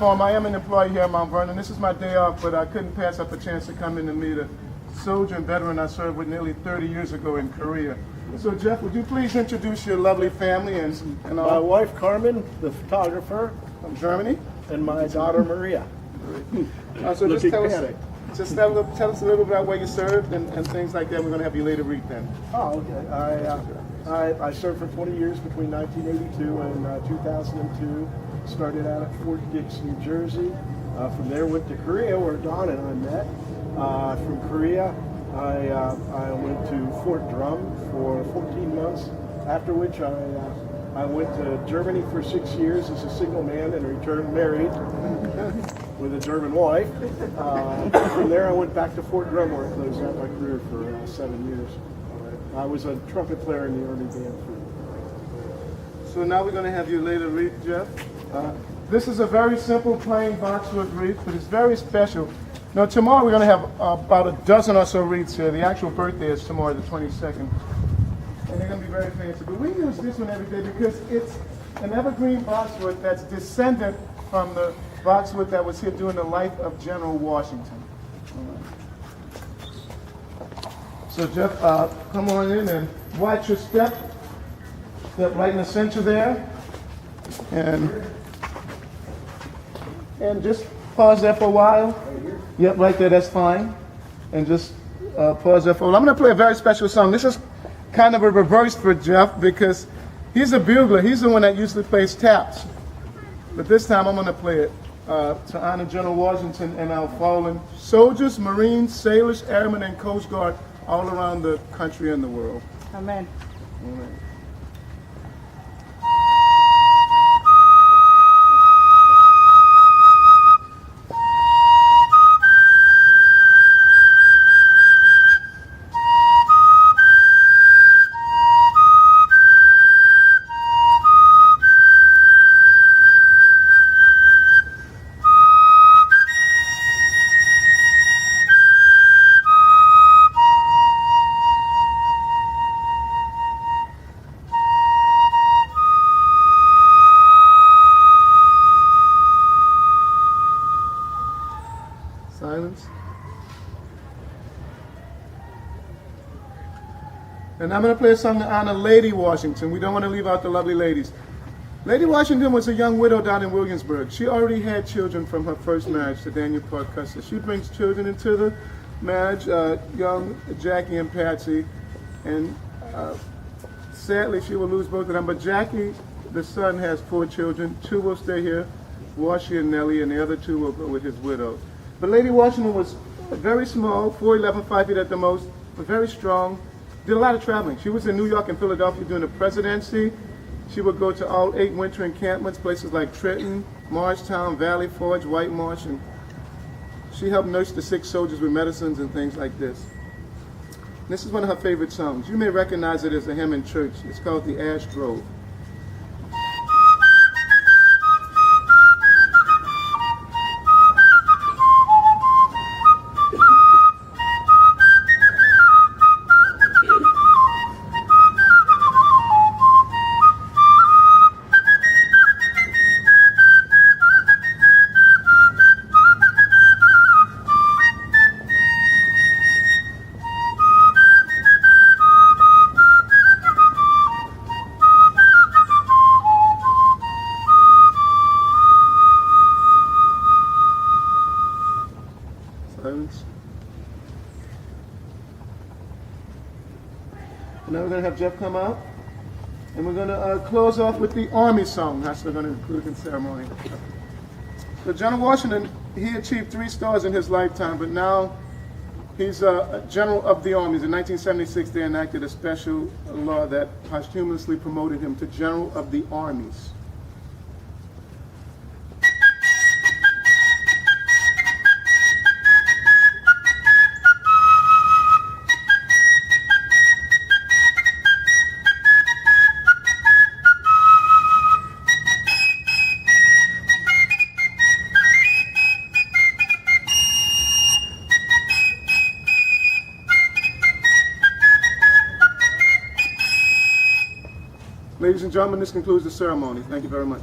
form. I am an employee here at Mount Vernon. This is my day off, but I couldn't pass up a chance to come in to meet a soldier and veteran I served with nearly 30 years ago in Korea. So Jeff, would you please introduce your lovely family and my wife Carmen, the photographer from Germany, and my daughter Maria. So just tell us a little about where you served and things like that. We're going to have you later read them. Oh, okay. I served for 20 years between 1982 and 2002. Started out at Fort Dix, New Jersey. From there went to Korea, where Don and I met. From Korea, I went to Fort Drum for 14 months, after which I went to Germany for 6 years as a single man and returned married with a German wife. From there I went back to Fort Drum, where I closed out my career for 7 years. I was a trumpet player in the Army band. So now we're going to have you later read, Jeff. This is a very simple, plain boxwood wreath, but it's very special. Now tomorrow we're going to have about a dozen or so wreaths here. The actual birthday is tomorrow, the 22nd. And they're going to be very fancy. But we use this one every day because it's an evergreen boxwood that's descended from the boxwood that was here during the life of General Washington. So Jeff, come on in and watch your step. Step right in the center there. And just pause there for a while. Yep, right there, that's fine. And just pause there for a while. I'm going to play a very special song. This is kind of a reverse for Jeff because he's a bugler. He's the one that usually plays taps. But this time I'm going to play it to honor General Washington and our fallen soldiers, Marines, sailors, airmen, and Coast Guard all around the country and the world. Amen. Amen. Silence. And I'm going to play a song to honor Lady Washington. We don't want to leave out the lovely ladies. Lady Washington was a young widow down in Williamsburg. She already had children from her first marriage to Daniel Park Custer. She brings children into the marriage, young Jackie and Patsy. And sadly, she will lose both of them. But Jackie, the son, has 4 children. 2 will stay here, Washi and Nellie, and the other 2 will go with his widow. But Lady Washington was very small, 4'11", 5 feet at the most, but very strong. Did a lot of traveling. She was in New York and Philadelphia during the presidency. She would go to all 8 winter encampments, places like Trenton, Marshtown, Valley Forge, White Marsh, and she helped nurse the sick soldiers with medicines and things like this. This is one of her favorite songs. You may recognize it as a hymn in church. It's called The Ash Grove. Silence. And now we're going to have Jeff come out, and we're going to close off with the Army song. That's what we're going to include in ceremony. So General Washington, he achieved 3 stars in his lifetime, but now he's a general of the armies. In 1976, they enacted a special law that posthumously promoted him to General of the Armies. Ladies and gentlemen, this concludes the ceremony. Thank you very much.